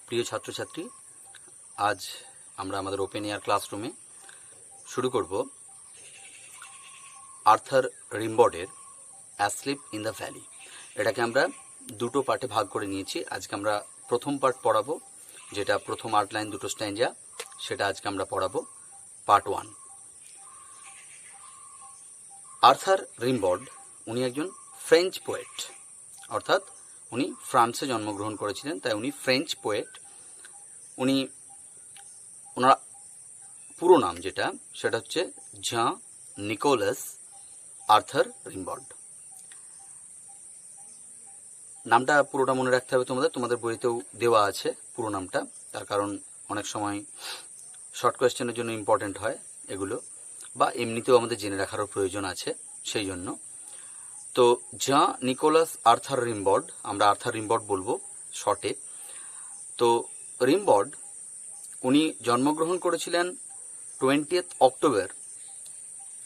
প্রিয় ছাত্রছাত্রী, আজ আমরা আমাদের ওপেন এয়ার ক্লাসরুমে শুরু করব আর্থার রিম্বডের অ্যাসলিপ ইন দ্য ভ্যালি। এটাকে আমরা দুটো পার্টে ভাগ করে নিয়েছি। আজকে আমরা প্রথম পার্ট পড়াবো, যেটা প্রথম 8 লাইন 2 স্ট্যাঞ্জা, সেটা আজকে আমরা পড়াবো পার্ট 1। আর্থার রিম্বড উনি একজন ফ্রেঞ্চ পোয়েট, অর্থাৎ উনি ফ্রান্সে জন্মগ্রহণ করেছিলেন, তাই উনি ফ্রেঞ্চ পোয়েট। ওনার পুরো নাম যেটা, সেটা হচ্ছে জ্যাঁ নিকোলাস আর্থার রিম্বড। নামটা পুরোটা মনে রাখতে হবে তোমাদের বইতেও দেওয়া আছে পুরো নামটা, তার কারণ অনেক সময় শর্ট কোয়েশ্চেনের জন্য ইম্পর্টেন্ট হয় এগুলো, বা এমনিতেও আমাদের জেনে রাখারও প্রয়োজন আছে, সেই জন্য। তো জ্যাঁ নিকোলাস আর্থার রিম্বড, আমরা আর্থার রিম্বড বলবো শর্টে। তো রিম্বড উনি জন্মগ্রহণ করেছিলেন 20 অক্টোবর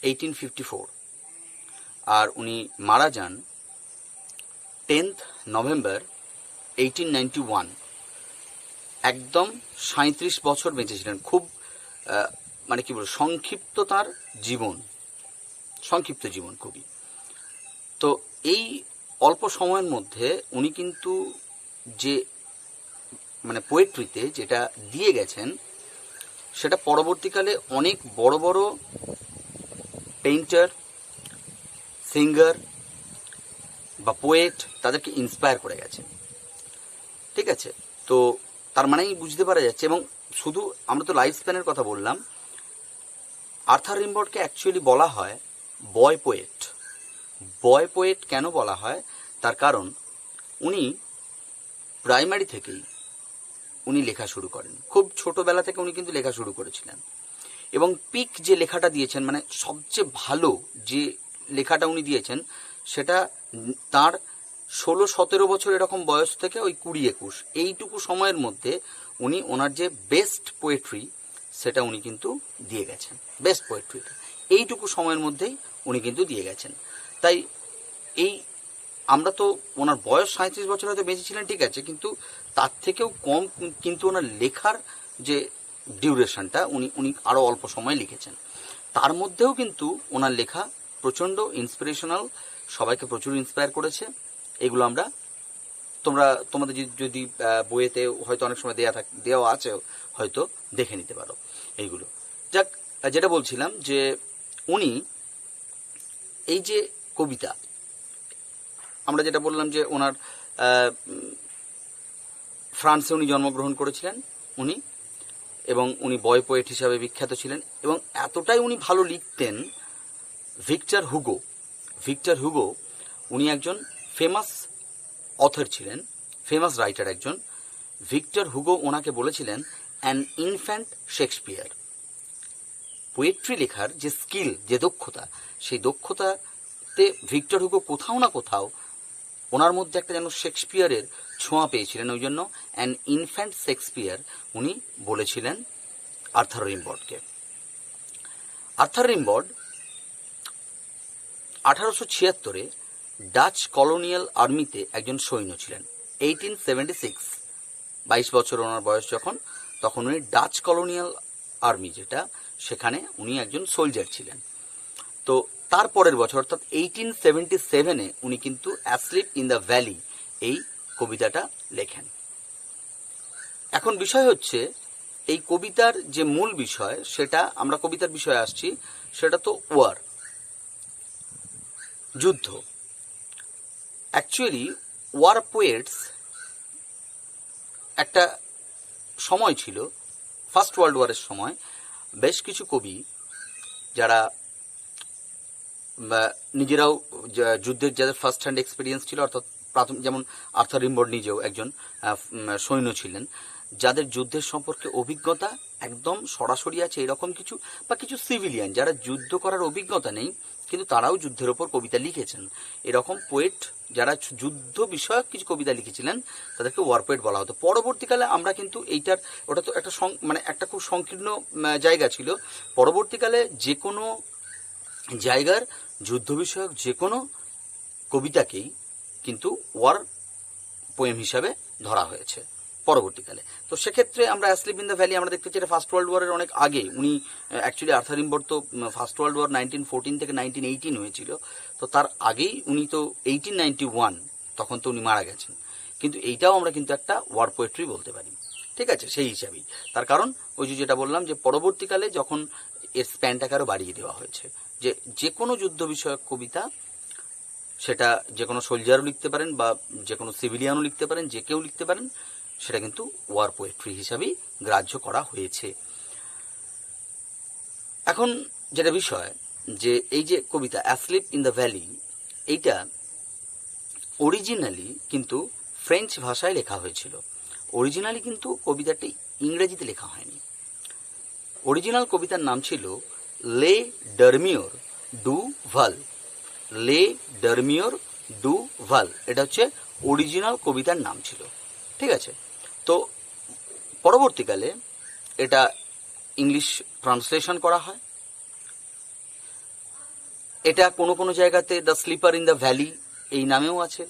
1854, আর উনি মারা যান 10 নভেম্বর 1891। একদম 37 বছর বেঁচেছিলেন। খুব মানে কি বলবো, সংক্ষিপ্ত তার জীবন, সংক্ষিপ্ত জীবন খুবই। তো এই অল্প সময়ের মধ্যে উনি কিন্তু যে মানে পোয়েট্রিতে যেটা দিয়ে গেছেন, সেটা পরবর্তীকালে অনেক বড় বড় পেইন্টার, সিঙ্গার বা পোয়েট তাদেরকে ইন্সপায়ার করে গেছে। ঠিক আছে, তো তার মানেই বুঝতে পারা যাচ্ছে। এবং শুধু আমরা তো লাইফ স্প্যানের কথা বললাম, আর্থার রিম্বডকে অ্যাকচুয়ালি বলা হয় বয় পোয়েট। বয় পোয়েট কেন বলা হয়, তার কারণ উনি প্রাইমারি থেকেই উনি লেখা শুরু করেন। খুব ছোটবেলা থেকে উনি কিন্তু লেখা শুরু করেছিলেন, এবং পিক যে লেখাটা দিয়েছেন, মানে সবচেয়ে ভালো যে লেখাটা উনি দিয়েছেন, সেটা তার 16-17 বছর এরকম বয়স থেকে ওই 20-21 এইটুকু সময়ের মধ্যে উনি ওনার যে বেস্ট পোয়েট্রি, সেটা উনি কিন্তু দিয়ে গেছেন। বেস্ট পোয়েট্রিটা এইটুকু সময়ের মধ্যেই উনি কিন্তু দিয়ে গেছেন। তাই এই আমরা তো, ওনার বয়স 37 বছর হয়তো বেঁচে ছিলেন, ঠিক আছে, কিন্তু তার থেকেও কম কিন্তু ওনার লেখার যে ডিউরেশনটা, উনি আরও অল্প সময় লিখেছেন। তার মধ্যেও কিন্তু ওনার লেখা প্রচণ্ড ইন্সপিরেশনাল, সবাইকে প্রচুর ইন্সপায়ার করেছে। এগুলো আমরা তোমাদের যদি বইয়েতে হয়তো অনেক সময় দেওয়া আছে, হয়তো দেখে নিতে পারো এইগুলো। যাক, যেটা বলছিলাম যে উনি এই যে কবিতা, আমরা যেটা বললাম যে ওনার ফ্রান্সে উনি জন্মগ্রহণ করেছিলেন উনি, এবং উনি বয় পোয়েট হিসাবে বিখ্যাত ছিলেন, এবং এতটাই উনি ভালো লিখতেন। ভিক্টর হুগো উনি একজন ফেমাস অথর ছিলেন, ফেমাস রাইটার একজন। ভিক্টর হুগো ওনাকে বলেছিলেন অ্যান ইনফ্যান্ট শেক্সপিয়ার। পোয়েট্রি লেখার যে স্কিল, যে দক্ষতা, সেই দক্ষতাতে ভিক্টর হুগো কোথাও না কোথাও ওনার মধ্যে একটা যেন শেক্সপিয়ারের ছোঁয়া পেয়েছিলেন। ওই জন্য অ্যান ইনফ্যান্ট শেক্সপিয়ার উনি বলেছিলেন আর্থার রিম্বডকে। আর্থার রিম্বড 1876-এ ডাচ কলোনিয়াল আর্মিতে একজন সৈন্য ছিলেন। 1876, 22 বছর ওনার বয়স যখন, তখন উনি ডাচ কলোনিয়াল আর্মি যেটা, সেখানে উনি একজন সোলজার ছিলেন। তো তারপরের বছর অর্থাৎ 1877-এ উনি কিন্তু অ্যাসলিপ ইন দ্য ভ্যালি এই কবিতাটা লেখেন। এখন বিষয় হচ্ছে, এই কবিতার যে মূল বিষয়, সেটা আমরা কবিতার বিষয়ে আসছি, সেটা তো ওয়ার, যুদ্ধ। অ্যাকচুয়ালি ওয়ার পোয়েটস একটা সময় ছিল, ফার্স্ট ওয়ার্ল্ড ওয়ারের সময়, বেশ কিছু কবি যারা নিজেরাও যুদ্ধের যাদের ফার্স্ট হ্যান্ড এক্সপিরিয়েন্স ছিল, অর্থাৎ যেমন আর্থার রিম্বড নিজেও একজন সৈন্য ছিলেন, যাদের যুদ্ধের সম্পর্কে অভিজ্ঞতা একদম সরাসরি আছে এরকম কিছু, বা কিছু সিভিলিয়ান যারা যুদ্ধ করার অভিজ্ঞতা নেই কিন্তু তারাও যুদ্ধের ওপর কবিতা লিখেছেন, এরকম পোয়েট যারা যুদ্ধ বিষয়ক কিছু কবিতা লিখেছিলেন, তাদেরকে ওয়ার পোয়েট বলা হতো। পরবর্তীকালে আমরা কিন্তু এইটার, ওটা তো একটা মানে একটা খুব সংকীর্ণ জায়গা ছিল। পরবর্তীকালে যে কোনো জায়গার যুদ্ধ বিষয়ক যে কোনো কবিতাকেই কিন্তু ওয়ার পোয়েম হিসাবে ধরা হয়েছে। পরবর্তীকালে। তো সেক্ষেত্রে আমরা অ্যাসলিপ ইন দ্য ভ্যালি আমরা দেখতে পাচ্ছি এটা ফার্স্ট ওয়ার্ল্ড ওয়ারের অনেক আগে। উনি অ্যাকচুয়ালি আর্থার রিম্বর তো ফার্স্ট ওয়ার্ল্ড ওয়ার 1914 থেকে 1918 হয়েছিল, তো তার আগেই উনি তো 1891 তখন তো উনি মারা গেছেন, কিন্তু এইটাও আমরা কিন্তু একটা ওয়ার পোয়েট্রি বলতে পারি, ঠিক আছে, সেই হিসাবেই। তার কারণ ওই যেটা বললাম যে পরবর্তীকালে যখন এর স্প্যানটাকে আরও বাড়িয়ে দেওয়া হয়েছে, যে কোনো যুদ্ধ বিষয়ক কবিতা, সেটা যে কোনো সোলজারও লিখতে পারেন বা যে কোনো সিভিলিয়ানও লিখতে পারেন, যে কেউ লিখতে পারেন, সেটা কিন্তু ওয়ার পোয়েট্রি হিসাবেই গ্রাহ্য করা হয়েছে। এখন যেটা বিষয় যে এই যে কবিতা অ্যাসলিপ ইন দ্য ভ্যালি, এইটা অরিজিনালি কিন্তু ফ্রেঞ্চ ভাষায় লেখা হয়েছিল। অরিজিনালি কিন্তু কবিতাটি ইংরেজিতে লেখা হয়নি। অরিজিনাল কবিতার নাম ছিল লে ডারমিওর ডু ভাল। লে ডারমিওর ডু ভাল, এটা হচ্ছে অরিজিনাল কবিতার নাম ছিল, ঠিক আছে। তো পরবর্তীকালে এটা ইংলিশ ট্রান্সলেশন করা হয়। এটা কোনো কোনো জায়গাতে the sleeper in the valley এই নামেও আছে।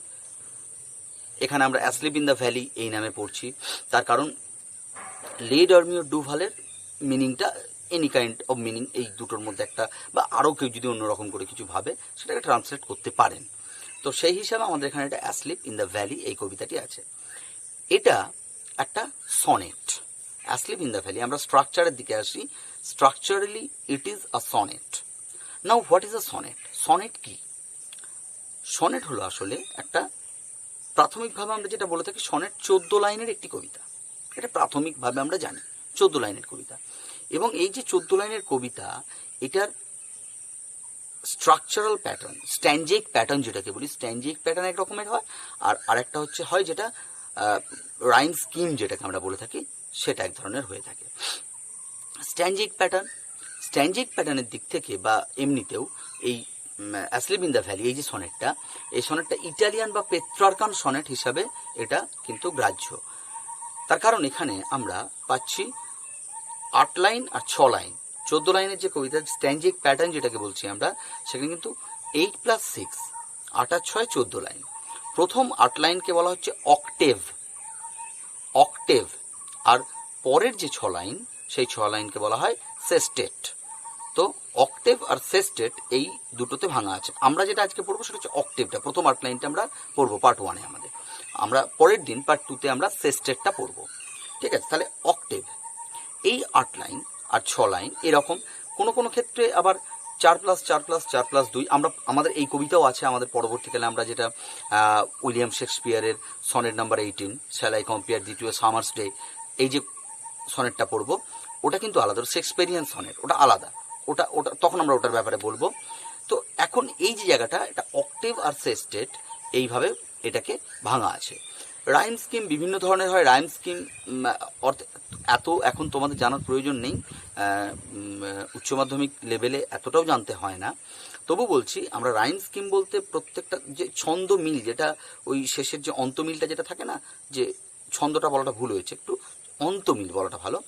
এখানে আমরা অ্যাসলিপ ইন দ্য ভ্যালি এই নামে পড়ছি, তার কারণ লে ডারমিওর ডু ভালের মিনিংটা এনি কাইন্ড অফ মিনিং, এই দুটোর মধ্যে একটা, বা আরও কেউ যদি অন্যরকম করে কিছু ভাবে সেটাকে ট্রান্সলেট করতে পারেন। তো সেই হিসাবে আমাদের এখানে একটা অ্যাসলিপ ইন দ্য ভ্যালি এই কবিতাটি আছে। এটা একটা sonnet. Asleep in the valley, আমরা স্ট্রাকচারের দিকে আসি। Structurally it is a sonnet. Now what is a sonnet? Sonnet কি? সনেট হলো আসলে একটা, প্রাথমিকভাবে আমরা যেটা বলে থাকি সনেট 14 লাইনের একটি কবিতা। এটা প্রাথমিকভাবে আমরা জানি 14 লাইনের কবিতা। এবং এই যে 14 লাইনের কবিতা, এটার স্ট্রাকচারাল প্যাটার্ন, স্ট্যানজেইক প্যাটার্ন যেটাকে বলি, স্ট্যানজেইক প্যাটার্ন এক রকমের হয়, আর আরেকটা হচ্ছে হয় যেটা রাইম স্কিম যেটাকে আমরা বলে থাকি, সেটা এক ধরনের হয়ে থাকে। স্ট্যানজেইক প্যাটার্নের দিক থেকে বা এমনিতেও এই অ্যাসলিপ ইন দ্য ভ্যালি এই যে সনেটটা, এই সনেটটা ইটালিয়ান বা পেত্রার্কান সনেট হিসাবে এটা কিন্তু গ্রাহ্য। তার কারণ এখানে আমরা পাচ্ছি 8 লাইন আর 6 লাইন। 14 লাইনের যে কবিতা স্ট্যানজেইক প্যাটার্ন যেটাকে বলছি আমরা, সেখানে কিন্তু 8 + 6, 8 আর 6 14 লাইন। প্রথম 8 লাইনকে বলা হচ্ছে অক্টেভ, আর পরের যে 6 লাইন, সেই 6 লাইনকে বলা হয় সেস্টেট। তো অক্টেভ আর সেস্টেট এই দুটোতে ভাঙা আছে। আমরা যেটা আজকে পড়বো সেটা হচ্ছে অক্টেভটা, প্রথম 8 লাইনটা আমরা পড়বো পার্ট 1-এ আমাদের। আমরা পরের দিন পার্ট 2-তে আমরা সেস্টেটটা পড়বো, ঠিক আছে। তাহলে অক্টেভ এই 8 লাইন আর 6 লাইন এরকম। কোনো কোনো ক্ষেত্রে আবার 4+4+4+2। আমরা আমাদের এই কবিতাও আছে আমাদের পরবর্তীকালে, আমরা যেটা উইলিয়াম শেক্সপিয়ারের sonnet number 18 shall I compare thee to a summer's day, এই যে সনেটটা পড়বো, ওটা কিন্তু আলাদা, শেক্সপিয়ারিয়ান সনেট, ওটা আলাদা, ওটা ওটা তখন আমরা ওটার ব্যাপারে বলবো। তো এখন এই যে জায়গাটা, এটা অক্টেভ আর সেস্টেট এইভাবে এটাকে ভাঙা আছে। রাইম স্কিম বিভিন্ন ধরনের হয়। রাইম স্কিম এত এখন তোমাদের জানার প্রয়োজন নেই, উচ্চ মাধ্যমিক লেভেলে এতটাও জানতে হয় না, তবু বলছি আমরা রাইম স্কিম বলতে প্রত্যেকটা যে ছন্দ মিল, যেটা ওই শেষের যে অন্তমিলটা যেটা থাকে না, যে ছন্দটা বলাটা ভুল হয়েছে, একটু অন্তমিল বলাটা ভালো।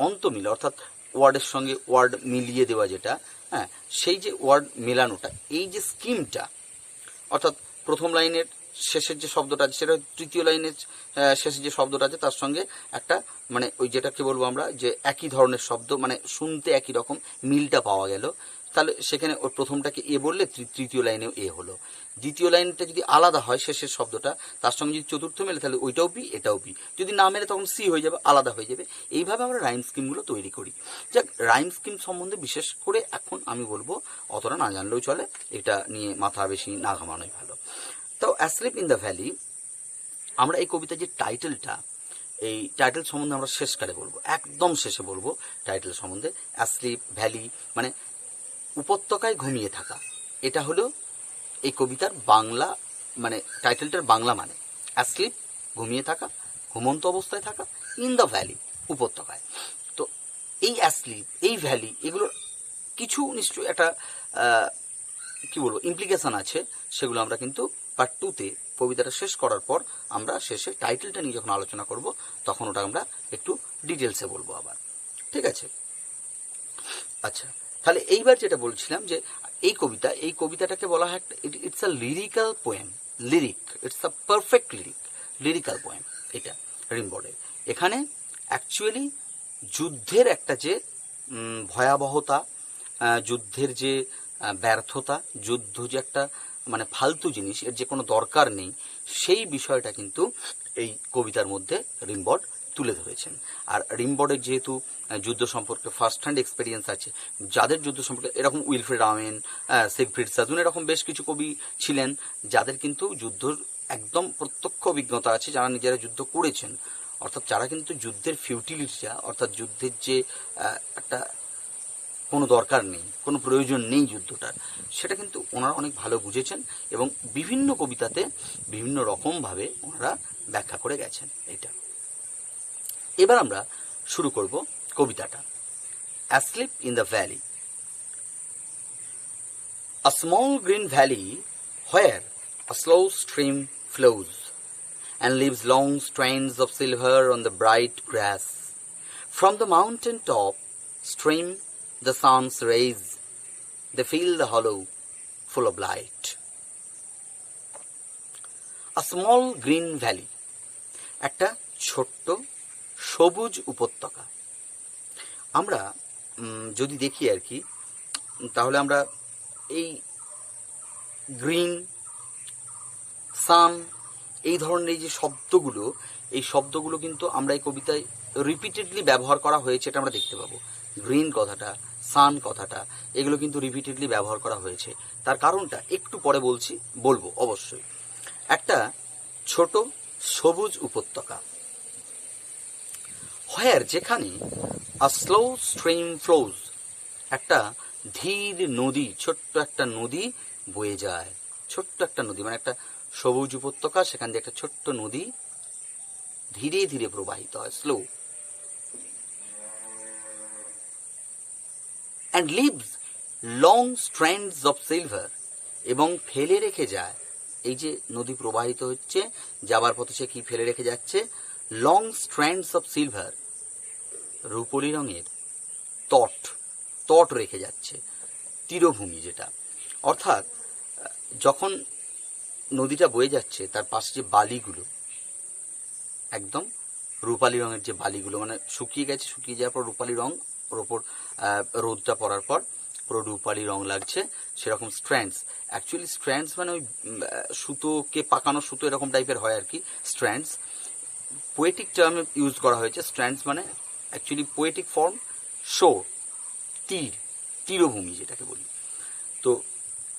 অন্তমিল অর্থাৎ ওয়ার্ডের সঙ্গে ওয়ার্ড মিলিয়ে দেওয়া যেটা, হ্যাঁ, সেই যে ওয়ার্ড মেলানোটা, এই যে স্কিমটা, অর্থাৎ প্রথম লাইনের শেষের যে শব্দটা আছে সেটা তৃতীয় লাইনের শেষে যে শব্দটা আছে তার সঙ্গে একটা, মানে ওই যেটাকে বলবো আমরা যে একই ধরনের শব্দ, মানে শুনতে একই রকম, মিলটা পাওয়া গেল। তাহলে সেখানে ওর প্রথমটাকে এ বললে তৃতীয় লাইনেও এ হলো। দ্বিতীয় লাইনটা যদি আলাদা হয় শেষের শব্দটা, তার সঙ্গে যদি চতুর্থ মেলে তাহলে ওইটাও বি এটাও বি, যদি না মেলে তখন সি হয়ে যাবে, আলাদা হয়ে যাবে। এইভাবে আমরা রাইম স্কিমগুলো তৈরি করি। যাক, রাইম স্কিম সম্বন্ধে বিশেষ করে এখন আমি বলবো অতটা না জানলেও চলে, এটা নিয়ে মাথা বেশি না ঘামানোই ভালো। তো অ্যাসলিপ ইন দ্য ভ্যালি, আমরা এই কবিতার যে টাইটেলটা, এই টাইটেল সম্বন্ধে আমরা শেষকালে বলবো, একদম শেষে বলবো টাইটেল সম্বন্ধে। অ্যাসলিপ ভ্যালি মানে উপত্যকায় ঘুমিয়ে থাকা, এটা হলো এই কবিতার বাংলা, মানে টাইটেলটার বাংলা মানে অ্যাসলিপ ঘুমিয়ে থাকা, ঘুমন্ত অবস্থায় থাকা, ইন দ্য ভ্যালি উপত্যকায়। তো এই অ্যাসলিপ, এই ভ্যালি, এগুলোর কিছু নিশ্চয়ই একটা কি বলবো ইমপ্লিকেশন আছে, সেগুলো আমরা কিন্তু পার্ট 2-তে কবিতাটা শেষ করার পর আমরা শেষে টাইটেলটা নিয়ে যখন আলোচনা করব তখন ওটা আমরা একটু ডিটেলসে বলবো আবার, ঠিক আছে। আচ্ছা, তাহলে এইবার যেটা বলছিলাম যে এই কবিতাটাকে বলা হয় it's a lyrical poem. Lyric, it's a perfect lyrical poem এটা রিম্বরের। এখানে অ্যাকচুয়ালি যুদ্ধের একটা যে ভয়াবহতা, যুদ্ধের যে ব্যর্থতা, যুদ্ধ যে একটা মানে ফালতু জিনিস, এর যে কোনো দরকার নেই, সেই বিষয়টা কিন্তু এই কবিতার মধ্যে রিম্বড তুলে ধরেছেন। আর রিম্বডের যেহেতু যুদ্ধ সম্পর্কে ফার্স্ট হ্যান্ড এক্সপিরিয়েন্স আছে, যাদের যুদ্ধ সম্পর্কে এরকম উইলফ্রেড আওয়েন, সিগফ্রিড সাজুন এরকম বেশ কিছু কবি ছিলেন যাদের কিন্তু যুদ্ধর একদম প্রত্যক্ষ অভিজ্ঞতা আছে, যারা নিজেরা যুদ্ধ করেছেন, অর্থাৎ যারা কিন্তু যুদ্ধের ফিউটিলিটিটা, অর্থাৎ যুদ্ধের যে একটা কোনো দরকার নেই, কোনো প্রয়োজন নেই যুদ্ধটার, সেটা কিন্তু ওনারা অনেক ভালো বুঝেছেন এবং বিভিন্ন কবিতাতে বিভিন্ন রকমভাবে ওনারা ব্যাখ্যা করে গেছেন। এটা এবার আমরা শুরু করব কবিতাটা। Asleep in the valley. A small green valley where a slow stream flows and leaves long strands of silver on the bright grass. From the mountain top stream the sun's rays, they fill the hollow full of light. A small green valley, একটা ছোট্ট সবুজ উপত্যকা। আমরা যদি দেখি আর কি, তাহলে আমরা এই গ্রিন, সান, এই ধরনের এই যে শব্দগুলো, এই শব্দগুলো কিন্তু আমরা এই কবিতায় রিপিটেডলি ব্যবহার করা হয়েছে, এটা আমরা দেখতে পাবো। গ্রিন কথাটা, সান কথাটা, এগুলো কিন্তু রিপিটেডলি ব্যবহার করা হয়েছে। তার কারণটা একটু পরে বলবো অবশ্যই। একটা ছোট সবুজ উপত্যকা, হোয়ার যেখানে আ স্লো স্ট্রিম ফ্লোজ, একটা ধীর নদী, ছোট্ট একটা নদী বয়ে যায়। ছোট্ট একটা নদী মানে একটা সবুজ উপত্যকা, সেখান দিয়ে একটা ছোট্ট নদী ধীরে ধীরে প্রবাহিত হয়, slow. And leaves long strands of silver, এবং ফেলে রেখে যায়, এই যে নদী প্রবাহিত হচ্ছে, যাবার পথে সে কি ফেলে রেখে যাচ্ছে? লং স্ট্র্যান্ডস অফ সিলভার, রূপলি রঙের তট রেখে যাচ্ছে, তীরভূমি যেটা। অর্থাৎ যখন নদীটা বয়ে যাচ্ছে, তার পাশে যে বালিগুলো একদম রূপালি রঙের, যে বালিগুলো মানে শুকিয়ে গেছে, শুকিয়ে যাওয়ার পর রূপালি রং, ওর ওপর রোদটা পড়ার পর পুরো রূপালি রং লাগছে, সেরকম স্ট্র্যান্ডস। অ্যাকচুয়ালি স্ট্র্যান্ডস মানে ওই সুতোকে পাকানো সুতো এরকম টাইপের হয় আর কি স্ট্র্যান্ডস। পোয়েটিক টার্মে ইউজ করা হয়েছে স্ট্র্যান্ডস, মানে অ্যাকচুয়ালি পোয়েটিক ফর্ম শো, তীরভূমি যেটাকে বলি। তো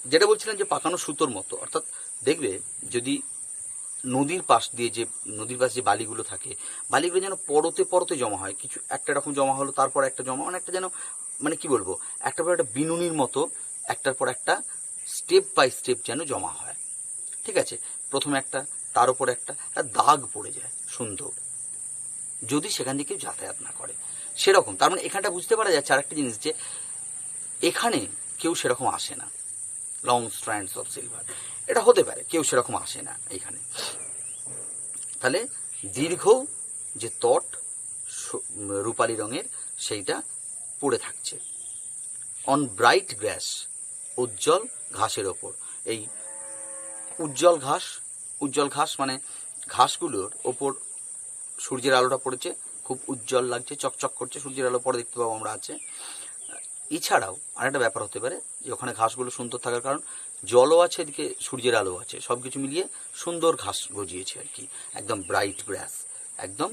যেটা বলছিলাম যে পাকানো সুতোর মতো, অর্থাৎ দেখবে যদি নদীর পাশ দিয়ে যে বালিগুলো থাকে, বালিগুলো যেন পরতে পরতে জমা হয়, কিছু একটা এরকম জমা হলো, তারপর একটা জমা, মানে একটা যেন মানে কি বলবো, একটা পর একটা বিনুনির মতো একটার পর একটা স্টেপ বাই স্টেপ যেন জমা হয়। ঠিক আছে, প্রথমে একটা, তার উপর একটা দাগ পড়ে যায় সুন্দর, যদি সেখান দিয়ে কেউ যাতায়াত না করে, সেরকম। তার মানে এখানটা বুঝতে পারা যাচ্ছে আর একটা জিনিস, যে এখানে কেউ সেরকম আসে না। লং স্ট্র্যান্ডস অফ সিলভার, এটা হতে পারে কেউ সেরকম আসে না এখানে। তাহলে দীর্ঘ যে তট রূপালি রঙের, সেইটা পড়ে থাকছে। অন ব্রাইট গ্রাস, উজ্জ্বল ঘাসের ওপর। এই উজ্জ্বল ঘাস মানে ঘাসগুলোর ওপর সূর্যের আলোটা পড়েছে, খুব উজ্জ্বল লাগছে, চকচক করছে, সূর্যের আলো পরে দেখতে পাবো আমরা আছে। এছাড়াও আরেকটা ব্যাপার হতে পারে যে ওখানে ঘাসগুলো সুন্দর থাকার কারণ জলও আছে, এদিকে সূর্যের আলো আছে, সব কিছু মিলিয়ে সুন্দর ঘাস গজিয়েছে আর কি, একদম ব্রাইট গ্রাস, একদম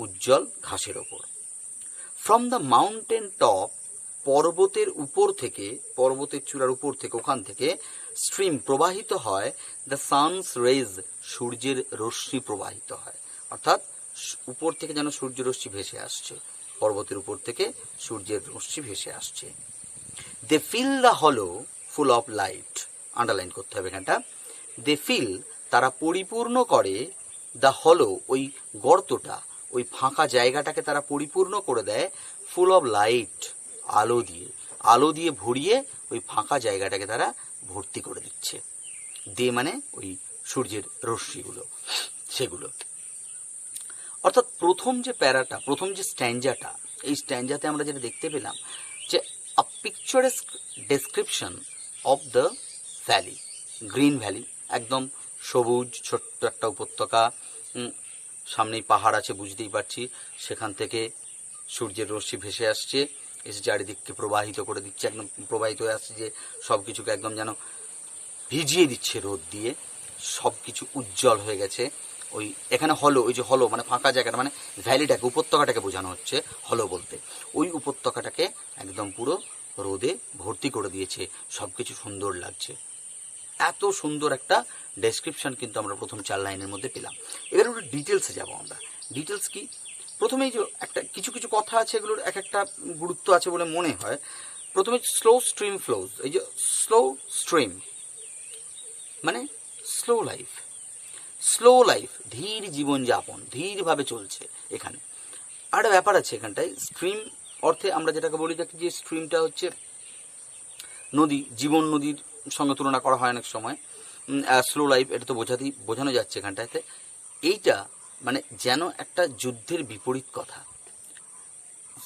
উজ্জ্বল ঘাসের ওপর। ফ্রম দ্য মাউন্টেন টপ, পর্বতের উপর থেকে, পর্বতের চূড়ার উপর থেকে, ওখান থেকে স্ট্রিম প্রবাহিত হয়, দ্য সানস রেজ, সূর্যের রশ্মি প্রবাহিত হয়। অর্থাৎ উপর থেকে যেন সূর্য রশ্মি ভেসে আসছে, পর্বতের উপর থেকে সূর্যের রশ্মি ভেসে আসছে। দে ফিল দ্য হলো ফুল অফ লাইট, আন্ডারলাইন করতে হবে এখানটা। দে ফিল, তারা পরিপূর্ণ করে, দ্য হলো, ওই গর্তটা, ওই ফাঁকা জায়গাটাকে তারা পরিপূর্ণ করে দেয়, ফুল অফ লাইট, আলো দিয়ে ভরিয়ে ওই ফাঁকা জায়গাটাকে তারা ভর্তি করে দিচ্ছে। দে মানে ওই সূর্যের রশ্মিগুলো, সেগুলো। অর্থাৎ প্রথম যে প্যারাটা, প্রথম যে স্ট্যান্জাটা, এই স্ট্যান্জাতে আমরা যেটা দেখতে পেলাম যে a picturesque description of the valley, green valley, একদম সবুজ ছোট্ট একটা উপত্যকা, সামনেই পাহাড় আছে বুঝতেই পারছি, সেখান থেকে সূর্যের রশ্মি ভেসে আসছে, এসে চারিদিককে প্রবাহিত করে দিচ্ছে, একদম প্রবাহিত হয়ে আসছে, যে সব কিছুকে একদম যেন ভিজিয়ে দিচ্ছে রোদ দিয়ে, সব কিছু উজ্জ্বল হয়ে গেছে। ওই এখানে হলো, ওই যে হলো মানে ফাঁকা জায়গাটা, মানে ভ্যালিটাকে, উপত্যকাটাকে বোঝানো হচ্ছে হলো বলতে। ওই উপত্যকাটাকে একদম পুরো রোদে ভর্তি করে দিয়েছে, সব কিছু সুন্দর লাগছে। এত সুন্দর একটা ডেসক্রিপশন কিন্তু আমরা প্রথম 4 লাইনের মধ্যে পেলাম। এবার আমরা ডিটেলসে যাব। আমরা ডিটেলস কি, প্রথমেই যে একটা কিছু কিছু কথা আছে, এগুলোর এক একটা গুরুত্ব আছে বলে মনে হয়। প্রথমে স্লো স্ট্রিম ফ্লোজ, এই যে স্লো স্ট্রিম মানে স্লো লাইফ, স্লো লাইফ, ধীর জীবনযাপন, ধীরভাবে চলছে এখানে। আর একটা ব্যাপার আছে এখানটায়, স্ট্রিম অর্থে আমরা যেটাকে বলি থাকি যে স্ট্রিমটা হচ্ছে নদী, জীবন নদীর সঙ্গে তুলনা করা হয় অনেক সময়। স্লো লাইফ এটা তো বোঝানো যাচ্ছে এখানটাতে। এইটা মানে যেন একটা যুদ্ধের বিপরীত কথা।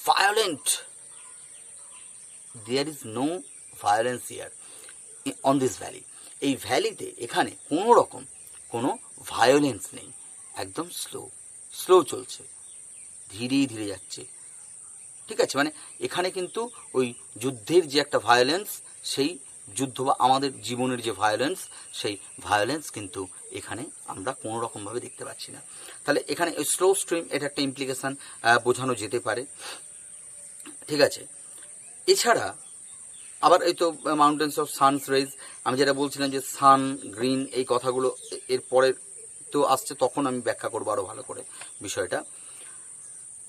Violent, there is no violence here on this valley. এই ভ্যালিতে এখানে কোনো রকম কোনো ভায়োলেন্স নেই, একদম স্লো, স্লো চলছে, ধীরে ধীরে যাচ্ছে। ঠিক আছে, মানে এখানে কিন্তু ওই যুদ্ধের যে একটা ভায়োলেন্স, সেই যুদ্ধ বা আমাদের জীবনের যে ভায়োলেন্স, সেই ভায়োলেন্স কিন্তু এখানে আমরা কোনো রকমভাবে দেখতে পাচ্ছি না। তাহলে এখানে ওই স্লো স্ট্রিম এটা একটা ইমপ্লিকেশান বোঝানো যেতে পারে। ঠিক আছে, এছাড়া আবার এই তো মাউন্টেন্স অফ সানস রেজ, আমি যেটা বলছিলাম যে সান গ্রিন, এই কথাগুলো এর পরে তো আসছে, তখন আমি ব্যাখ্যা করবো আরও ভালো করে বিষয়টা।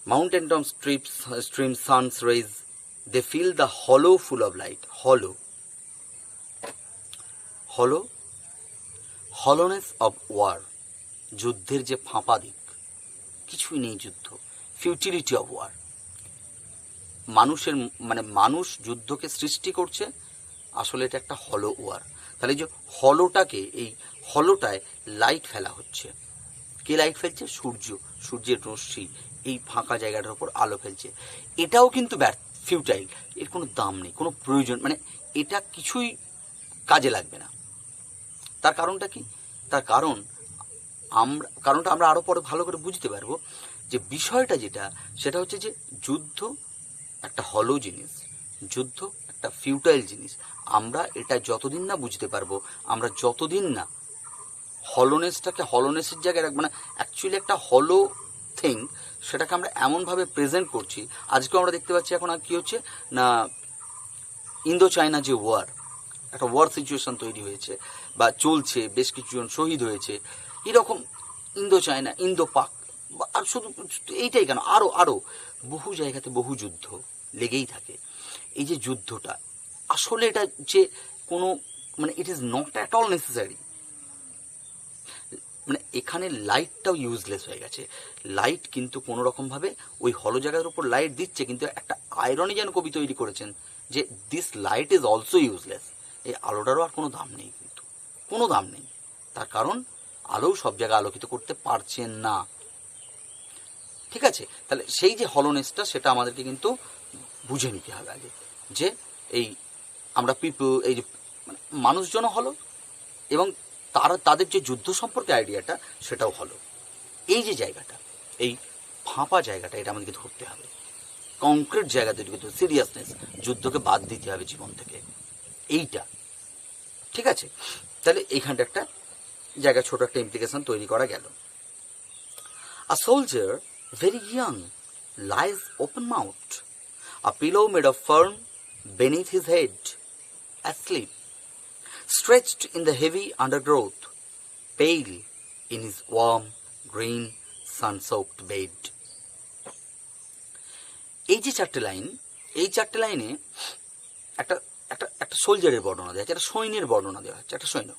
Mountain top stream sun's rays, they fill the hollow full of light. Hollow, hollow, hollowness of war. যুদ্ধের যে ফাঁপা দিক, কিছুই নেই যুদ্ধ, ফিউটিলিটি অফ ওয়ার। মানুষের মানে মানুষ যুদ্ধকে সৃষ্টি করছে, আসলে এটা একটা হলো ওয়ার। তাহলে যে হলোটাকে, এই হলোটায় লাইট ফেলা হচ্ছে। কে লাইট ফেলছে? সূর্য, সূর্যের রশ্মি এই ফাঁকা জায়গাটার উপর আলো ফেলছে। এটাও কিন্তু ফিউটাইল, এর কোনো দাম নেই, কোনো প্রয়োজন, মানে এটা কিছুই কাজে লাগবে না। তার কারণটা কি? তার কারণটা আমরা আরও পরে ভালো করে বুঝতে পারবো। যে বিষয়টা যেটা, সেটা হচ্ছে যে যুদ্ধ একটা হলো জিনিস, যুদ্ধ একটা ফিউটাইল জিনিস। আমরা এটা যতদিন না বুঝতে পারবো, আমরা যতদিন না হলোনেসটাকে হলোনেসের জায়গায় রাখবো না, অ্যাকচুয়ালি একটা হলো থিং, সেটাকে আমরা এমনভাবে প্রেজেন্ট করছি। আজকেও আমরা দেখতে পাচ্ছি এখন আর কী হচ্ছে না, ইন্দো চায়না যে ওয়ার, একটা ওয়ার সিচুয়েশন তৈরি হয়েছে বা চলছে, বেশ কিছুজন শহীদ হয়েছে, এরকম ইন্দো চায়না, ইন্দো পাক, আর শুধু এইটাই কেন, আরও আরও বহু জায়গাতে বহু যুদ্ধ লেগেই থাকে। এই যে যুদ্ধটা, আসলে এটা যে কোনো মানে it is not at all necessary. মানে এখানে লাইটটাও ইউজলেস হয়ে গেছে। লাইট কিন্তু কোনো রকমভাবে ওই হলো জায়গার উপর লাইট দিচ্ছে, কিন্তু একটা আয়রনি যেন কবি তৈরি করেছেন যে this light is also useless. এই আলোটারও আর কোনো দাম নেই, কিন্তু কোনো দাম নেই। তার কারণ আলোও সব জায়গায় আলোকিত করতে পারছেন না। ঠিক আছে, তাহলে সেই যে হলোনেসটা, সেটা আমাদেরকে কিন্তু বুঝে নিতে হবে আগে, যে এই আমরা পিপল, এই যে মানে মানুষজনও হলো, এবং তাদের যে যুদ্ধ সম্পর্কে আইডিয়াটা, সেটাও হলো। এই যে জায়গাটা, এই ফাঁপা জায়গাটা, এটা আমাদেরকে ধরতে হবে। কংক্রিট জায়গাতে কিন্তু সিরিয়াসনেস, যুদ্ধকে বাদ দিতে হবে জীবন থেকে, এইটা। ঠিক আছে, তাহলে এইখানটা একটা জায়গা, ছোট একটা ইমপ্লিকেশন তৈরি করা গেল। A soldier, very young, lies open-mouthed, a pillow made of fern beneath his head, asleep, stretched in the heavy undergrowth, pale in his warm, green, sun-soaked bed. এই যে চারটে লাইন, এই চারটে লাইনে একটা একটা একটা সোলজারের বর্ণনা দেওয়া আছে, একটা সৈন্যের বর্ণনা দেওয়া হচ্ছে। একটা সৈন্য,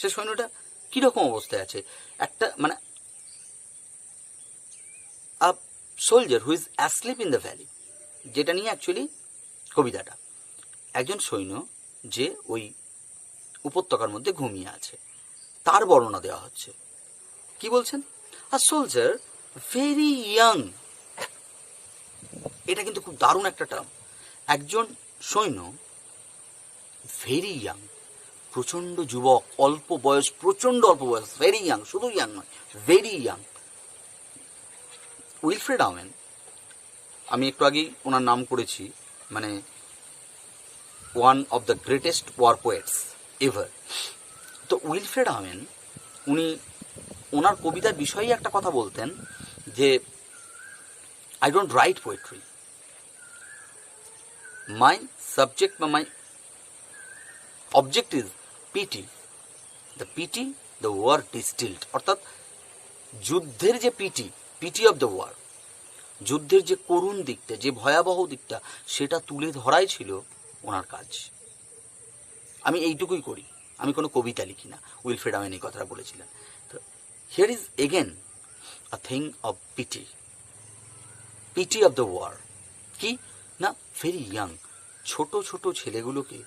সে সৈন্যটা কীরকম অবস্থায় আছে, একটা মানে a soldier who is asleep in the valley, যেটা নিয়ে অ্যাকচুয়ালি কবিতাটা। একজন সৈন্য যে ওই উপত্যকার মধ্যে ঘুমিয়ে আছে, তার বর্ণনা দেওয়া হচ্ছে। কি বলছেন? আ সোলজার ভেরি ইয়াং। এটা কিন্তু খুব দারুণ একটা টার্ম। একজন সৈন্য ভেরি ইয়াং, প্রচণ্ড যুবক, অল্প বয়স, প্রচণ্ড অল্প বয়স, ভেরি ইয়াং, শুধু ইয়াং নয়, ভেরি ইয়াং, উইলফ্রেড আওয়েন, আমি একটু আগেই ওনার নাম করেছি, মানে one of the greatest war poets ever. তো উইলফ্রেড আওয়েন উনি ওনার কবিতার বিষয়েই একটা কথা বলতেন যে I don't write poetry, my subject বা my object is pity, the war distilled, অর্থাৎ যুদ্ধের যে পিটি অফ দ্য ওয়ার, যুদ্ধের যে করুণ দিকটা, যে ভয়াবহ দিকটা, সেটা তুলে ধরাই ছিল ওনার কাজ। আমি এইটুকুই করি, আমি কোনো কবিতা লিখি না, উইলফ্রেড আওয়েন এই কথাটা বলেছিলেন। তো here is again a thing of pity of the war. কি না, ভেরি ইয়াং, ছোট ছোট ছেলেগুলোকে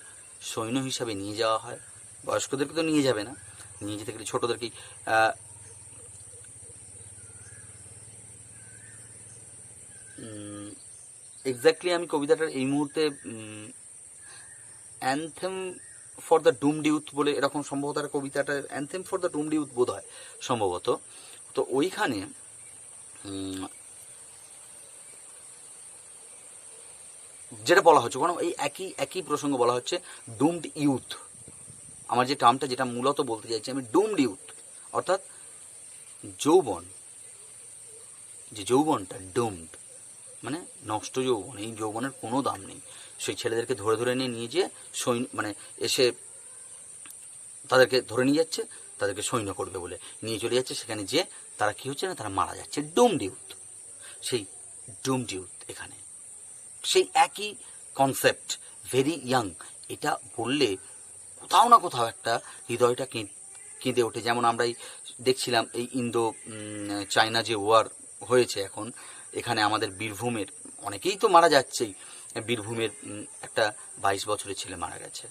সৈন্য হিসাবে নিয়ে যাওয়া হয়। বয়স্কদেরকে তো নিয়ে যাবে না, নিয়ে যেতে গেলে ছোটদেরকে এক্স্যাক্টলি আমি কবিতাটার এই মুহূর্তে anthem for the doomed youth বলে এরকম সম্ভবত একটা কবিতাটা, anthem for the doomed youth বোধ হয় সম্ভবত। তো ওইখানে যেটা বলা হচ্ছে, কোনো এই একই প্রসঙ্গ বলা হচ্ছে ডুমড ইউথ। আমার যে টার্মটা যেটা মূলত বলতে চাইছি আমি, ডুমড ইউথ, অর্থাৎ যৌবন, যে যৌবনটা ডুমড মানে নষ্ট যৌবন, এই যৌবনের কোনো দাম নেই। সেই ছেলেদেরকে ধরে ধরে নিয়ে যেয়ে মানে এসে তাদেরকে ধরে নিয়ে যাচ্ছে, তাদেরকে সৈন্য করবে বলে নিয়ে চলে যাচ্ছে, সেখানে যে তারা কি হচ্ছে না, তারা মারা যাচ্ছে। ডুমড ইউথ, সেই ডুমড ইউথ এখানে সেই একই কনসেপ্ট, ভেরি ইয়াং। এটা বললে কোথাও না কোথাও একটা হৃদয়টা কেঁদে ওঠে। যেমন আমরাই দেখছিলাম এই ইন্দো চায়না যে ওয়ার হয়েছে এখন, এখানে আমাদের বীরভূমের অনেকেই তো মারা যাচ্ছেই, বীরভূমের একটা 22 বছরের ছেলে মারা গেছে।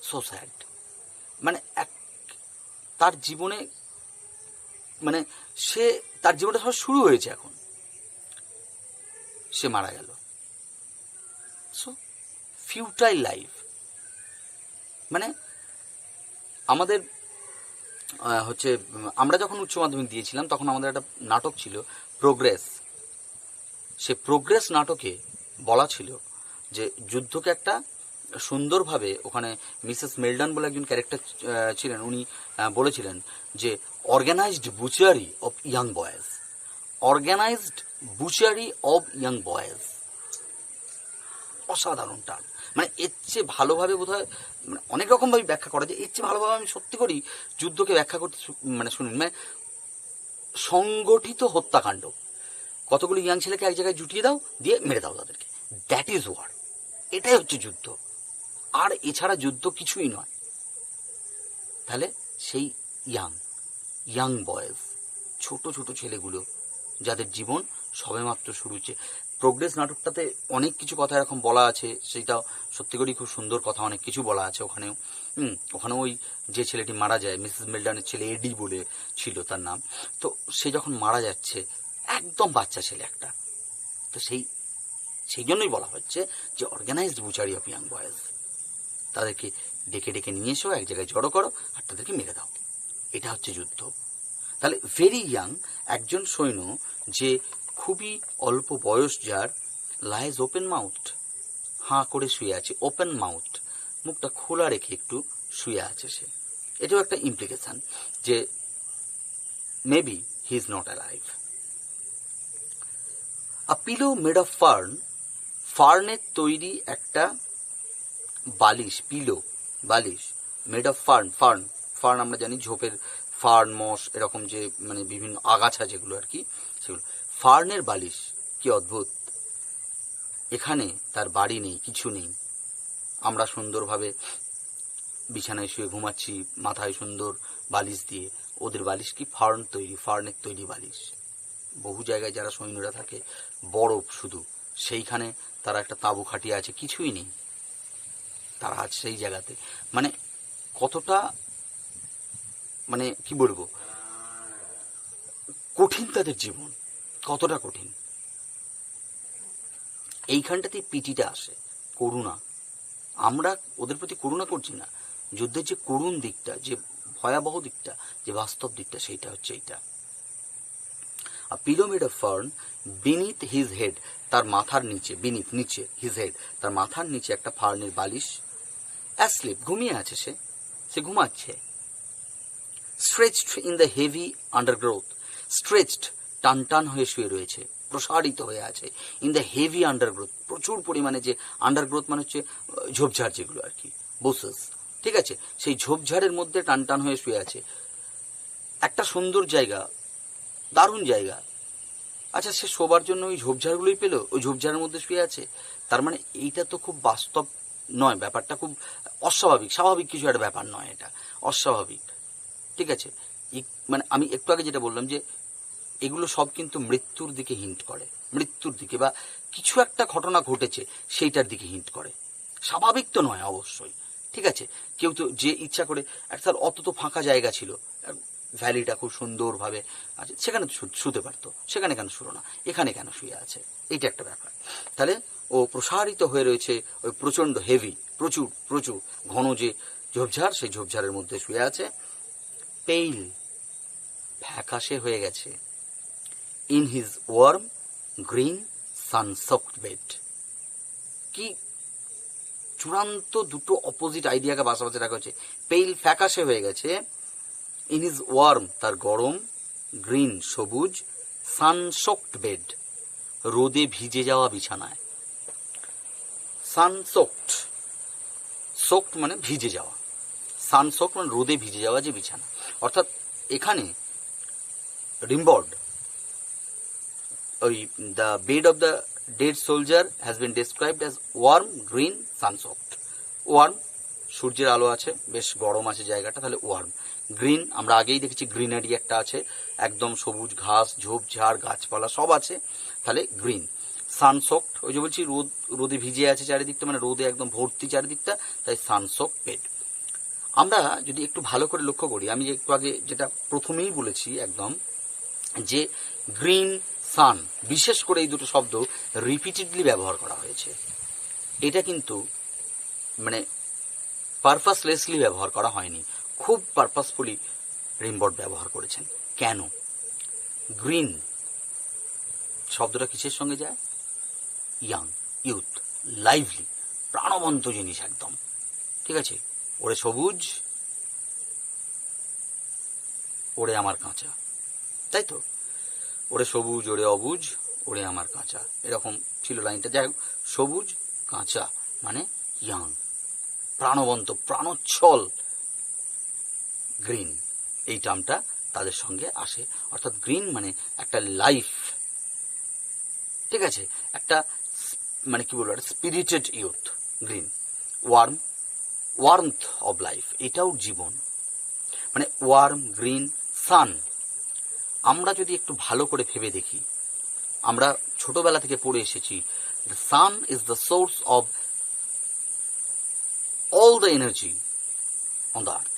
সো স্যাড, মানে তার জীবনে, মানে তার জীবনটা সব শুরু হয়েছে, এখন সে মারা গেল। So futile life. মানে আমাদের হচ্ছে, আমরা যখন উচ্চ মাধ্যমিক দিয়েছিলাম তখন আমাদের একটা নাটক ছিল প্রোগ্রেস। সে প্রোগ্রেস নাটকে বলা ছিল যে যুদ্ধকে একটা সুন্দরভাবে, ওখানে মিসেস মেলডন বলে একজন ক্যারেক্টার ছিলেন, উনি বলেছিলেন যে organised butchery of young boys, organised butchery of young boys. অসাধারণ টার্ম, মানে এর চেয়ে ভালোভাবে বোধ হয়, মানে অনেক রকমভাবে ব্যাখ্যা করা যায়, এর চেয়ে ভালোভাবে আমি সত্যি করি যুদ্ধকে ব্যাখ্যা করতে মানে শুনি, মানে সংগঠিত হত্যাকাণ্ড। কতগুলো ইয়াং ছেলেকে এক জায়গায় জুটিয়ে দাও, দিয়ে মেরে দাও তাদেরকে, দ্যাট ইজ ওয়ার। এটাই হচ্ছে যুদ্ধ, আর এছাড়া যুদ্ধ কিছুই নয়। তাহলে সেই ইয়াং বয়েজ, ছোট ছোট ছেলেগুলো যাদের জীবন সবেমাত্র শুরু হচ্ছে। প্রোগ্রেস নাটকটাতে অনেক কিছু কথা এরকম বলা আছে, সেইটাও সত্যি করেই খুব সুন্দর কথা, অনেক কিছু বলা আছে ওখানেও। ওখানে ওই যে ছেলেটি মারা যায়, মিসেস মেলডনের ছেলে এডি বলে ছিল তার নাম, তো সে যখন মারা যাচ্ছে, একদম বাচ্চা ছেলে একটা, তো সেই জন্যই বলা হচ্ছে যে organised butchery of young boys. তাদেরকে ডেকে ডেকে নিয়ে এসো, এক জায়গায় জড়ো করো, আর তাদেরকে মেরে দাও। এটা হচ্ছে যুদ্ধ। তাহলে ভেরি ইয়াং একজন সৈন্য, যে খুবই অল্প বয়স, যার লাইজ ওপেন মাউথ, হাঁ করে শুয়ে আছে, ওপেন মাউথ, মুখটা খোলা রেখে একটু শুয়ে আছে সে। এটাও একটা ইমপ্লিকেশন যে maybe he is not alive. A pillow made of ফার্নের তৈরি একটা বালিশ, পিলো বালিশ, মেড অফ ফার্ন আমরা জানি ঝোপের ফার্ন, মস, এরকম যে মানে বিভিন্ন আগাছা যেগুলো আর কি, সেগুলো ফার্নের বালিশ। কি অদ্ভুত, এখানে তার বাড়ি নেই, কিছু নেই, আমরা সুন্দরভাবে বিছানায় শুয়ে ঘুমাচ্ছি, মাথায় সুন্দর বালিশ দিয়ে, ওদের বালিশ কি ফার্নের তৈরি বালিশ। বহু জায়গায় যারা সৈন্যরা থাকে, বরফ শুধু, সেইখানে তারা একটা তাঁবু খাটিয়ে আছে, কিছুই নেই, তারা আছে সেই জায়গাতে। মানে কতটা, মানে কি বলবো, কঠিন তাদের জীবন, কতটা কঠিন। এইখানটাতেই পিটিটা আসে, করুণা। আমরা ওদের প্রতি করুণা করছি না, যুদ্ধের যে করুণ দিকটা, যে ভয়াবহ দিকটা, যে বাস্তব দিকটা, সেইটা হচ্ছে এইটা। A pillow made of fern beneath his head, তার মাথার নিচে, বিনিথ নিচে, হিজ হেড তার মাথার নিচে একটা ফার্নের বালিশ, অ্যাসলিপ ঘুমিয়ে আছে, সে ঘুমাচ্ছে। Stretched in the heavy undergrowth, stretched টান টান হয়ে শুয়ে রয়েছে, প্রসারিত হয়ে আছে। ইন দ্য হেভি আন্ডারগ্রোথ, প্রচুর পরিমাণে, যে আন্ডারগ্রোথ মানে হচ্ছে ঝোপঝাড় যেগুলো আর কি, বুসেস, ঠিক আছে, সেই ঝোপঝাড়ের মধ্যে টান টান হয়ে শুয়ে আছে। একটা সুন্দর জায়গা, দারুণ জায়গা। আচ্ছা, সে শোবার জন্য ওই ঝোপঝাড়গুলোই পেলো, ওই ঝোপঝাড়ের মধ্যে শুয়ে আছে। তার মানে এইটা তো খুব বাস্তব নয়, ব্যাপারটা খুব অস্বাভাবিক, স্বাভাবিক কিছু একটা ব্যাপার নয়, এটা অস্বাভাবিক, ঠিক আছে। মানে আমি একটু আগে যেটা বললাম যে এগুলো সব কিন্তু মৃত্যুর দিকে হিন্ট করে, মৃত্যুর দিকে বা কিছু একটা ঘটনা ঘটেছে সেইটার দিকে হিন্ট করে, স্বাভাবিক তো নয় অবশ্যই, ঠিক আছে। কেউ তো যে ইচ্ছা করে, একটা অত তো ফাঁকা জায়গা ছিল, ভ্যালিটা খুব সুন্দরভাবে আছে, সেখানে তো শুতে পারতো, সেখানে কেন শুলো না, এখানে কেন শুয়ে আছে, এইটা একটা ব্যাপার। তাহলে ও প্রসারিত হয়ে রয়েছে ওই প্রচণ্ড হেভি, প্রচুর প্রচুর ঘন যে ঝোপঝাড়, সেই ঝোপঝাড়ের মধ্যে শুয়ে আছে। পেইল, ফ্যাকাশে হয়ে গেছে। In his warm green sunsoaked bed, কি চূড়ান্ত দুটো অপোজিট আইডিয়াকে পাশাপাশি রাখা হয়েছে। পেইল, ফ্যাকাশে হয়ে গেছে। ইন হিজ ওয়ার্ম, তার গরম, গ্রিন সবুজ, সানসোকড বেড, রোদে ভিজে যাওয়া বিছানায়। সানসোকড, সোকড মানে ভিজে যাওয়া, সানসোকড মানে রোদে ভিজে যাওয়া যে বিছানা। অর্থাৎ এখানে রিম্বর্ড, ওই the bed of the dead soldier has been described as warm green sunsoaked. Warm, সূর্যের আলো আছে, বেশ গরম আছে জায়গাটা, তাহলে ওয়ার্ম। গ্রিন, আমরা আগেই দেখেছি গ্রিনারি একটা আছে, একদম সবুজ ঘাস, ঝোপঝাড়, গাছপালা সব আছে, তাহলে গ্রিন। সানসোকড, ওই যে বলছি রোদে ভিজে আছে চারিদিকটা, মানে রোদে একদম ভর্তি চারিদিকটা, তাই সানসোকড বেড। আমরা যদি একটু ভালো করে লক্ষ্য করি, আমি যে একটু আগে যেটা প্রথমেই বলেছি একদম, যে গ্রিন, সান, বিশেষ করে এই দুটো শব্দ রিপিটেডলি ব্যবহার করা হয়েছে। এটা কিন্তু মানে পারপাসলেসলি ব্যবহার করা হয়নি, খুব পারপাসফুলি রিম্বর্ড ব্যবহার করেছেন। কেন? গ্রিন শব্দটা কিসের সঙ্গে যায়? ইয়াং, ইউথ, লাইভলি, প্রাণবন্ত জিনিস একদম, ঠিক আছে। ওরে সবুজ, ওরে আমার কাঁচা, তাই তো, ওরে সবুজ, ওরে অবুজ, ওরে আমার কাঁচা, এরকম ছিল লাইনটা। যাই হোক, সবুজ, কাঁচা মানে ইয়াং, প্রাণবন্ত, প্রাণোচ্ছল, গ্রিন, এই টার্মটা তাদের সঙ্গে আসে। অর্থাৎ গ্রিন মানে একটা লাইফ, ঠিক আছে, একটা মানে কি বলবো, একটা spirited youth. Green, warm, warmth of life, এটাও জীবন, মানে ওয়ার্ম, গ্রিন, সান। আমরা যদি একটু ভালো করে ভেবে দেখি, আমরা ছোটবেলা থেকে পড়ে এসেছি, the sun is the source of all the energy on the earth.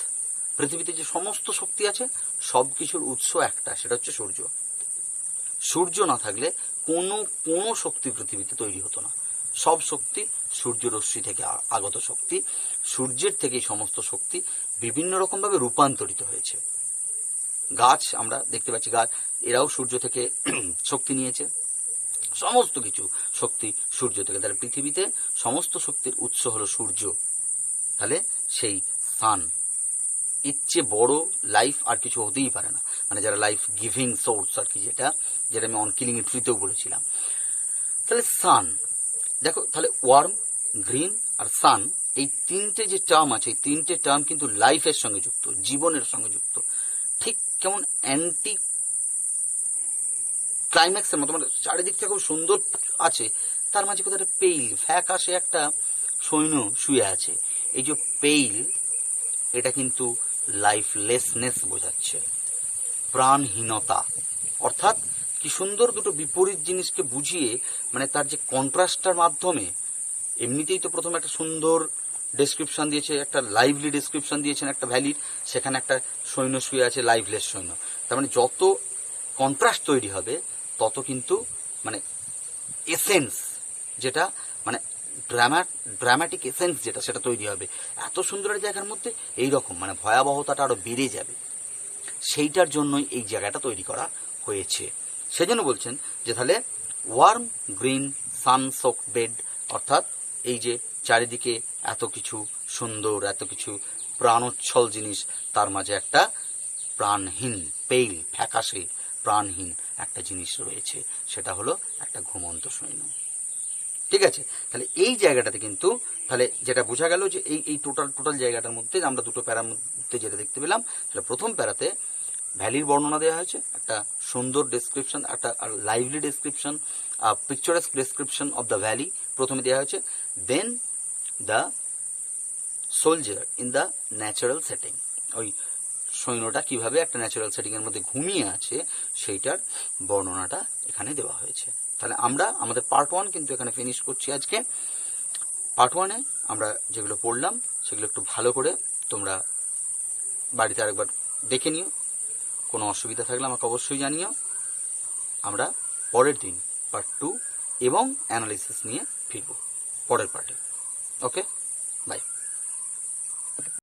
পৃথিবীতে যে সমস্ত শক্তি আছে সব কিছুর উৎস একটা, সেটা হচ্ছে সূর্য। সূর্য না থাকলে কোনো শক্তি পৃথিবীতে তৈরি হতো না। সব শক্তি সূর্যরশ্মি থেকে আগত শক্তি, সূর্যের থেকেই সমস্ত শক্তি বিভিন্ন রকমভাবে রূপান্তরিত হয়েছে। গাছ আমরা দেখতে পাচ্ছি, গাছ এরাও সূর্য থেকে শক্তি নিয়েছে, সমস্ত কিছু শক্তি সূর্য থেকে। তাহলে পৃথিবীতে সমস্ত শক্তির উৎস হলো সূর্য, তাহলে সেই সান, এর চেয়ে বড় লাইফ আর কিছু হতেই পারে না, মানে যারা লাইফ গিভিং সোর্স আর কি, যেটা আমি অন কিলিং এ ট্রিতেও বলেছিলাম। তাহলে সান, দেখো, তাহলে ওয়ার্ম, গ্রিন আর সান, এই তিনটে যে টার্ম আছে, এই তিনটে টার্ম কিন্তু লাইফের সঙ্গে যুক্ত, জীবনের সঙ্গে যুক্ত। ঠিক কেমন অ্যান্টি ক্লাইম্যাক্সের মতো, মানে চারিদিকটা খুব সুন্দর আছে, তার মাঝে কোথাও একটা পেইল, ফ্যাকাশে একটা সৈন্য শুয়ে আছে। এই যে পেইল, এটা কিন্তু লাইফলেসনেস বোঝাচ্ছে, প্রাণহীনতা। অর্থাৎ কি সুন্দর দুটো বিপরীত জিনিসকে বুঝিয়ে, মানে তার যে কন্ট্রাস্টটার মাধ্যমে, এমনিতেই তো প্রথমে একটা সুন্দর ডেসক্রিপশন দিয়েছে, একটা লাইভলি ডেসক্রিপশন দিয়েছেন একটা ভ্যালির, সেখানে একটা সৈন্য শুয়ে আছে, লাইভলেস সৈন্য। তার মানে যত কন্ট্রাস্ট তৈরি হবে তত কিন্তু মানে এসেন্স, যেটা মানে ড্রামাটিক এসেন্স যেটা, সেটা তৈরি হবে। এত সুন্দর জায়গার মধ্যে এইরকম মানে ভয়াবহতাটা আরো বেড়ে যাবে, সেইটার জন্যই এই জায়গাটা তৈরি করা হয়েছে। সেজন্য বলছেন যে তাহলে ওয়ার্ম গ্রিন সান সোকড বেড, অর্থাৎ এই যে চারিদিকে এত কিছু সুন্দর, এত কিছু প্রাণোচ্ছল জিনিস, তার মাঝে একটা প্রাণহীন, পেইল, ফ্যাকাশে প্রাণহীন একটা জিনিস রয়েছে, সেটা হলো একটা ঘুমন্ত সৈন্য। ঠিক আছে, তাহলে এই জায়গাটাতে কিন্তু তাহলে যেটা বোঝা গেল যে এই টোটাল জায়গাটার মধ্যে আমরা দুটো প্যারার মধ্যে যেটা দেখতে পেলাম, তাহলে প্রথম প্যারাতে ভ্যালির বর্ণনা দেওয়া হয়েছে, একটা সুন্দর ডেসক্রিপশন, একটা lively description, picturesque description of the valley প্রথমে দেওয়া হয়েছে। Then the soldier in the natural setting, ওই সৈন্যটা কিভাবে একটা ন্যাচারাল সেটিংয়ের মধ্যে ঘুমিয়ে আছে সেইটার বর্ণনাটা এখানে দেওয়া হয়েছে। তাহলে আমরা আমাদের পার্ট 1 কিন্তু এখানে ফিনিশ করছি আজকে। পার্ট 1-এ আমরা যেগুলো পড়লাম সেগুলো একটু ভালো করে তোমরা বাড়িতে আরেকবার দেখে নিও, কোনো অসুবিধা থাকলে আমাকে অবশ্যই জানিও। আমরা পরের দিন পার্ট 2 এবং অ্যানালিসিস নিয়ে ফিরব পরের পার্টে। ওকে, বাই।